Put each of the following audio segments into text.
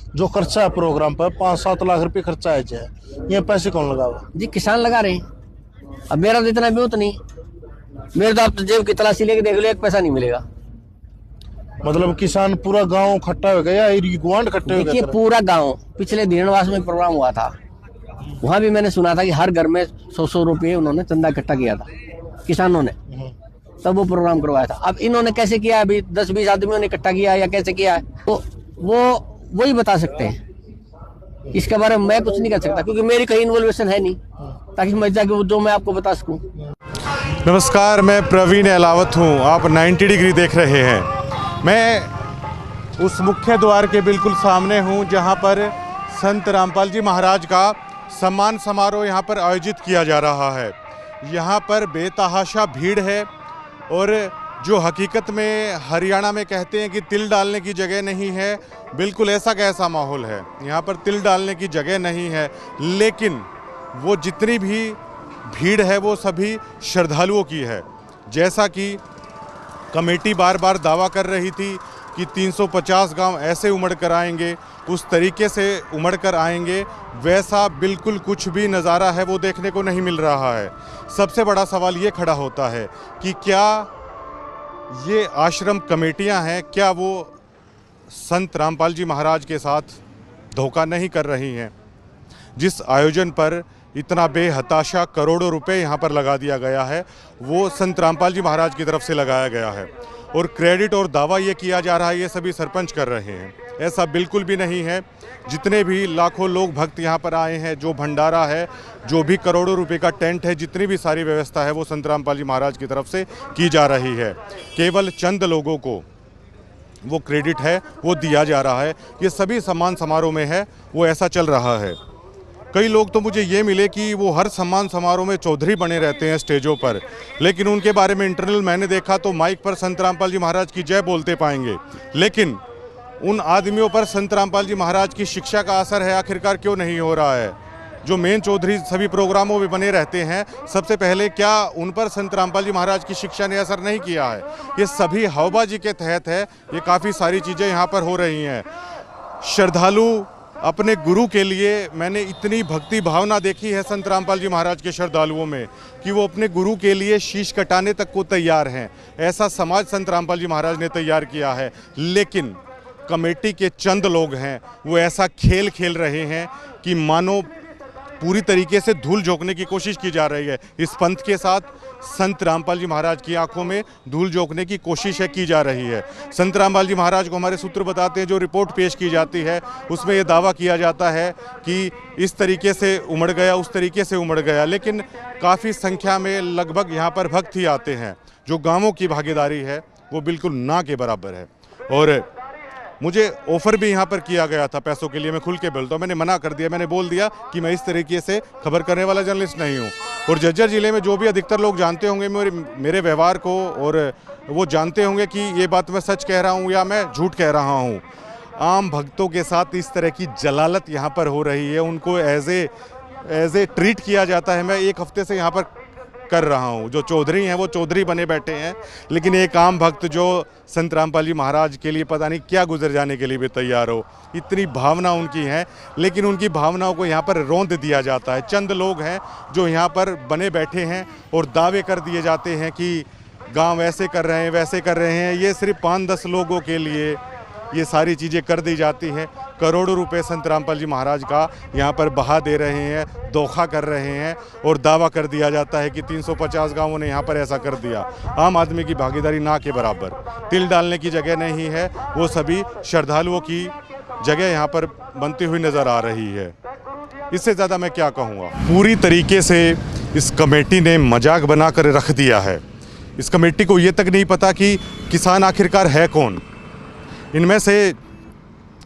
जो खर्चा है प्रोग्राम पर 5-7 लाख रुपए खर्चा है जी, ये पैसे कौन लगावा जी? किसान लगा रहे हैं। अब मेरा तो इतना भी नहीं, मेरे तो आप तो जेब की तलाशी लेके देख लो, एक पैसा नहीं मिलेगा। मतलब किसान पूरा गांव इकट्ठा हो गया या गुआंढ इकट्ठे हो देखिए गए? पूरा गांव, पिछले धीरणवास में प्रोग्राम हुआ था, वहां भी मैंने सुना था कि हर घर में 100-100 रुपये उन्होंने चंदा इकट्ठा किया था किसानों ने, तब वो प्रोग्राम करवाया था। अब इन्होंने कैसे किया, अभी 10-20 आदमियों ने इकट्ठा किया या कैसे किया है, तो वो ही बता सकते हैं। इसके बारे में मैं कुछ नहीं कर सकता, क्योंकि मेरी कहीं इन्वॉल्वेशन है नहीं, ताकि मैं जाके जो मैं आपको बता सकूं। नमस्कार, मैं प्रवीण अहलावत हूँ। आप 90 डिग्री देख रहे हैं। मैं उस मुख्य द्वार के बिल्कुल सामने हूँ जहाँ पर संत रामपाल जी महाराज का सम्मान समारोह यहाँ पर आयोजित किया जा रहा है। यहाँ पर बेतहाशा भीड़ है और जो हकीकत में हरियाणा में कहते हैं कि तिल डालने की जगह नहीं है, बिल्कुल ऐसा कैसा माहौल है। यहाँ पर तिल डालने की जगह नहीं है, लेकिन वो जितनी भी भीड़ है वो सभी श्रद्धालुओं की है। जैसा कि कमेटी बार बार दावा कर रही थी कि 350 गांव ऐसे उमड़ कर आएंगे, उस तरीके से उमड़ कर आएंगे, वैसा बिल्कुल कुछ भी नज़ारा है वो देखने को नहीं मिल रहा है। सबसे बड़ा सवाल ये खड़ा होता है कि क्या ये आश्रम कमेटियां हैं, क्या वो संत रामपाल जी महाराज के साथ धोखा नहीं कर रही हैं? जिस आयोजन पर इतना बेहताशा करोड़ों रुपए यहाँ पर लगा दिया गया है, वो संत रामपाल जी महाराज की तरफ से लगाया गया है और क्रेडिट और दावा ये किया जा रहा है ये सभी सरपंच कर रहे हैं। ऐसा बिल्कुल भी नहीं है। जितने भी लाखों लोग भक्त यहाँ पर आए हैं, जो भंडारा है, जो भी करोड़ों रुपए का टेंट है, जितनी भी सारी व्यवस्था है वो संत रामपाल जी महाराज की तरफ से की जा रही है। केवल चंद लोगों को वो क्रेडिट है वो दिया जा रहा है। ये सभी सम्मान समारोह में है वो ऐसा चल रहा है। कई लोग तो मुझे ये मिले कि वो हर सम्मान समारोह में चौधरी बने रहते हैं स्टेजों पर, लेकिन उनके बारे में इंटरनल मैंने देखा तो माइक पर संत रामपाल जी महाराज की जय बोलते पाएंगे, लेकिन उन आदमियों पर संत रामपाल जी महाराज की शिक्षा का असर है आखिरकार क्यों नहीं हो रहा है? जो मेन चौधरी सभी प्रोग्रामों में बने रहते हैं, सबसे पहले क्या उन पर संत रामपाल जी महाराज की शिक्षा ने असर नहीं किया है? ये सभी हवाबाजी के तहत है। ये काफ़ी सारी चीज़ें यहाँ पर हो रही हैं। श्रद्धालु अपने गुरु के लिए, मैंने इतनी भक्ति भावना देखी है संत रामपाल जी महाराज के श्रद्धालुओं में कि वो अपने गुरु के लिए शीश कटाने तक को तैयार हैं। ऐसा समाज संत रामपाल जी महाराज ने तैयार किया है। लेकिन कमेटी के चंद लोग हैं वो ऐसा खेल खेल रहे हैं कि मानो पूरी तरीके से धूल झोंकने की कोशिश की जा रही है। इस पंथ के साथ संत रामपाल जी महाराज की आंखों में धूल झोंकने की कोशिश है की जा रही है। संत रामपाल जी महाराज को हमारे सूत्र बताते हैं, जो रिपोर्ट पेश की जाती है उसमें ये दावा किया जाता है कि इस तरीके से उमड़ गया, उस तरीके से उमड़ गया, लेकिन काफ़ी संख्या में लगभग यहाँ पर भक्त ही आते हैं। जो गाँवों की भागीदारी है वो बिल्कुल ना के बराबर है। और मुझे ऑफ़र भी यहाँ पर किया गया था पैसों के लिए, मैं खुल के बोलता हूँ, मैंने मना कर दिया। मैंने बोल दिया कि मैं इस तरीके से खबर करने वाला जर्नलिस्ट नहीं हूँ। और झज्जर ज़िले में जो भी अधिकतर लोग जानते होंगे मेरे व्यवहार को, और वो जानते होंगे कि ये बात मैं सच कह रहा हूँ या मैं झूठ कह रहा हूँ। आम भक्तों के साथ इस तरह की जलालत यहाँ पर हो रही है, उनको एज ए ट्रीट किया जाता है। मैं 1 हफ्ते से यहाँ पर कर रहा हूँ। जो चौधरी हैं वो चौधरी बने बैठे हैं, लेकिन एक आम भक्त जो संत रामपाल जी महाराज के लिए पता नहीं क्या गुजर जाने के लिए भी तैयार हो, इतनी भावना उनकी है, लेकिन उनकी भावनाओं को यहाँ पर रौंद दिया जाता है। चंद लोग हैं जो यहाँ पर बने बैठे हैं और दावे कर दिए जाते हैं कि गांव ऐसे कर रहे हैं, वैसे कर रहे हैं। ये सिर्फ 5-10 लोगों के लिए ये सारी चीज़ें कर दी जाती हैं। करोड़ों रुपए संत रामपाल जी महाराज का यहाँ पर बहा दे रहे हैं, धोखा कर रहे हैं और दावा कर दिया जाता है कि 350 गांवों ने यहाँ पर ऐसा कर दिया। आम आदमी की भागीदारी ना के बराबर। तिल डालने की जगह नहीं है, वो सभी श्रद्धालुओं की जगह यहाँ पर बनती हुई नज़र आ रही है। इससे ज़्यादा मैं क्या कहूँगा। पूरी तरीके से इस कमेटी ने मजाक बना कर रख दिया है। इस कमेटी को ये तक नहीं पता कि किसान आखिरकार है कौन। इनमें से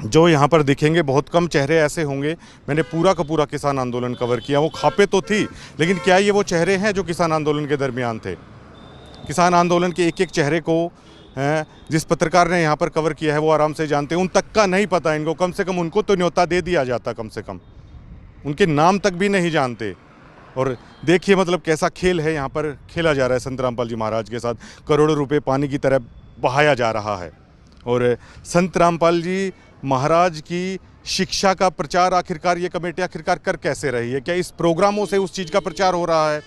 जो यहाँ पर दिखेंगे बहुत कम चेहरे ऐसे होंगे। मैंने पूरा का पूरा किसान आंदोलन कवर किया। वो खापे तो थी, लेकिन क्या ये वो चेहरे हैं जो किसान आंदोलन के दरमियान थे? किसान आंदोलन के एक चेहरे को जिस पत्रकार ने यहाँ पर कवर किया है वो आराम से जानते हैं। उन तक का नहीं पता इनको, कम से कम उनको तो न्योता दे दिया जाता, कम से कम उनके नाम तक भी नहीं जानते। और देखिए मतलब कैसा खेल है यहाँ पर खेला जा रहा है संत रामपाल जी महाराज के साथ। करोड़ों रुपए पानी की तरह बहाया जा रहा है। और संत रामपाल जी महाराज की शिक्षा का प्रचार आखिरकार ये कमेटी आखिरकार कर कैसे रही है? क्या इस प्रोग्रामों से उस चीज़ का प्रचार हो रहा है?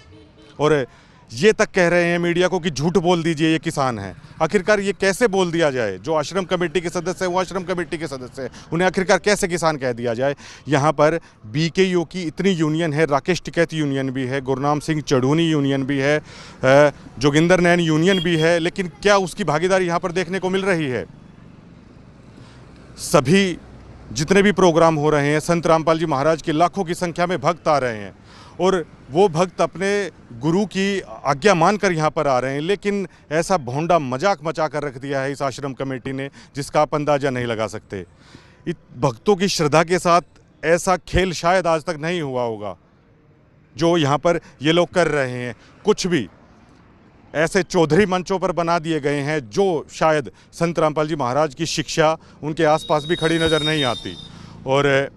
और ये तक कह रहे हैं मीडिया को कि झूठ बोल दीजिए ये किसान हैं। आखिरकार ये कैसे बोल दिया जाए? जो आश्रम कमेटी के सदस्य हैं वो आश्रम कमेटी के सदस्य हैं, उन्हें आखिरकार कैसे किसान कह दिया जाए? यहाँ पर बीकेयू की इतनी यूनियन है, राकेश टिकैत यूनियन भी है, गुरनाम सिंह चढ़ूनी यूनियन भी है, जोगिंदर नैन यूनियन भी है, लेकिन क्या उसकी भागीदारी यहाँ पर देखने को मिल रही है? सभी जितने भी प्रोग्राम हो रहे हैं, संत रामपाल जी महाराज के लाखों की संख्या में भक्त आ रहे हैं और वो भक्त अपने गुरु की आज्ञा मानकर यहाँ पर आ रहे हैं, लेकिन ऐसा भोंडा मजाक मचा कर रख दिया है इस आश्रम कमेटी ने जिसका आप अंदाज़ा नहीं लगा सकते। भक्तों की श्रद्धा के साथ ऐसा खेल शायद आज तक नहीं हुआ होगा जो यहाँ पर ये लोग कर रहे हैं। कुछ भी ऐसे चौधरी मंचों पर बना दिए गए हैं जो शायद संत रामपाल जी महाराज की शिक्षा उनके आसपास भी खड़ी नज़र नहीं आती। और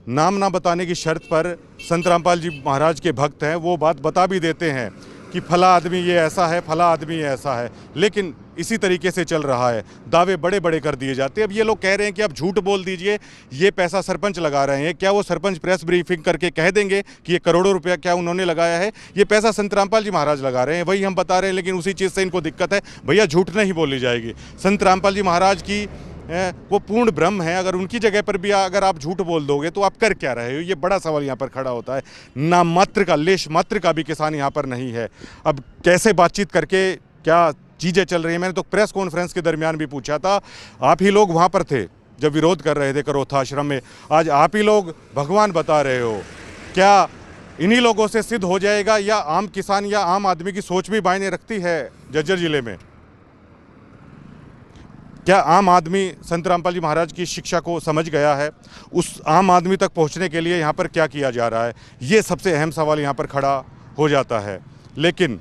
नाम ना बताने की शर्त पर संत रामपाल जी महाराज के भक्त हैं वो बात बता भी देते हैं कि फला आदमी ये ऐसा है, फला आदमी ये ऐसा है, लेकिन इसी तरीके से चल रहा है, दावे बड़े बड़े कर दिए जाते हैं। अब ये लोग कह रहे हैं कि अब झूठ बोल दीजिए, ये पैसा सरपंच लगा रहे हैं। क्या वो सरपंच प्रेस ब्रीफिंग करके कह देंगे कि ये करोड़ों रुपया क्या उन्होंने लगाया है? ये पैसा संत रामपाल जी महाराज लगा रहे हैं, वही हम बता रहे हैं, लेकिन उसी चीज़ से इनको दिक्कत है। भैया झूठ नहीं बोली जाएगी। संत रामपाल जी महाराज की वो पूर्ण ब्रह्म है, अगर उनकी जगह पर भी अगर आप झूठ बोल दोगे तो आप कर क्या रहे हो? ये बड़ा सवाल यहाँ पर खड़ा होता है। ना मात्र का, लेश मात्र का भी किसान यहाँ पर नहीं है। अब कैसे बातचीत करके क्या चीज़ें चल रही हैं? मैंने तो प्रेस कॉन्फ्रेंस के दरमियान भी पूछा था, आप ही लोग वहाँ पर थे जब विरोध कर रहे थे करोथा आश्रम में, आज आप ही लोग भगवान बता रहे हो। क्या इन्हीं लोगों से सिद्ध हो जाएगा या आम किसान या आम आदमी की सोच भी मायने रखती है झज्जर जिले में? क्या आम आदमी संत रामपाल जी महाराज की शिक्षा को समझ गया है? उस आम आदमी तक पहुंचने के लिए यहाँ पर क्या किया जा रहा है? ये सबसे अहम सवाल यहाँ पर खड़ा हो जाता है। लेकिन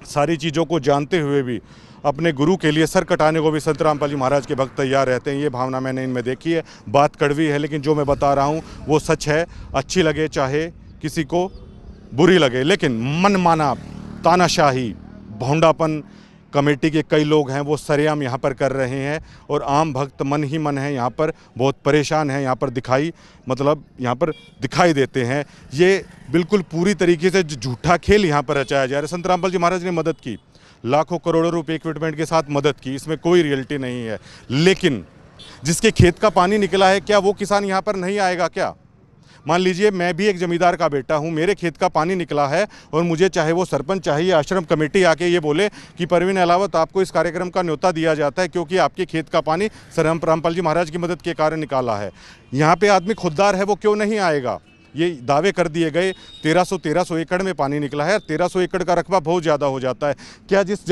सारी चीज़ों को जानते हुए भी अपने गुरु के लिए सर कटाने को भी संत रामपाल जी महाराज के भक्त तैयार रहते हैं। ये भावना मैंने इनमें देखी है। बात कड़वी है, लेकिन जो मैं बता रहा हूँ वो सच है। अच्छी लगे चाहे किसी को बुरी लगे, लेकिन मनमाना तानाशाही भोंडापन कमेटी के कई लोग हैं वो सरेआम यहाँ पर कर रहे हैं और आम भक्त मन ही मन है यहाँ पर बहुत परेशान है। यहाँ पर यहाँ पर दिखाई देते हैं। ये बिल्कुल पूरी तरीके से झूठा खेल यहाँ पर रचाया जा रहा है। संत रामपाल जी महाराज ने मदद की, लाखों करोड़ों रुपए इक्विपमेंट के साथ मदद की, इसमें कोई रियलिटी नहीं है। लेकिन जिसके खेत का पानी निकला है, क्या वो किसान यहाँ पर नहीं आएगा? क्या मान लीजिए मैं भी एक जमींदार का बेटा हूँ, मेरे खेत का पानी निकला है और मुझे चाहे वो सरपंच चाहे आश्रम कमेटी आके ये बोले कि परवीन अहलावत आपको इस कार्यक्रम का न्योता दिया जाता है क्योंकि आपके खेत का पानी सर रामपाल जी महाराज की मदद के कारण निकाला है। यहाँ पे आदमी खुददार है, वो क्यों नहीं आएगा? ये दावे कर दिए गए 1300 एकड़ में पानी निकला है। 1300 एकड़ का रकबा बहुत ज़्यादा हो जाता है। क्या जिस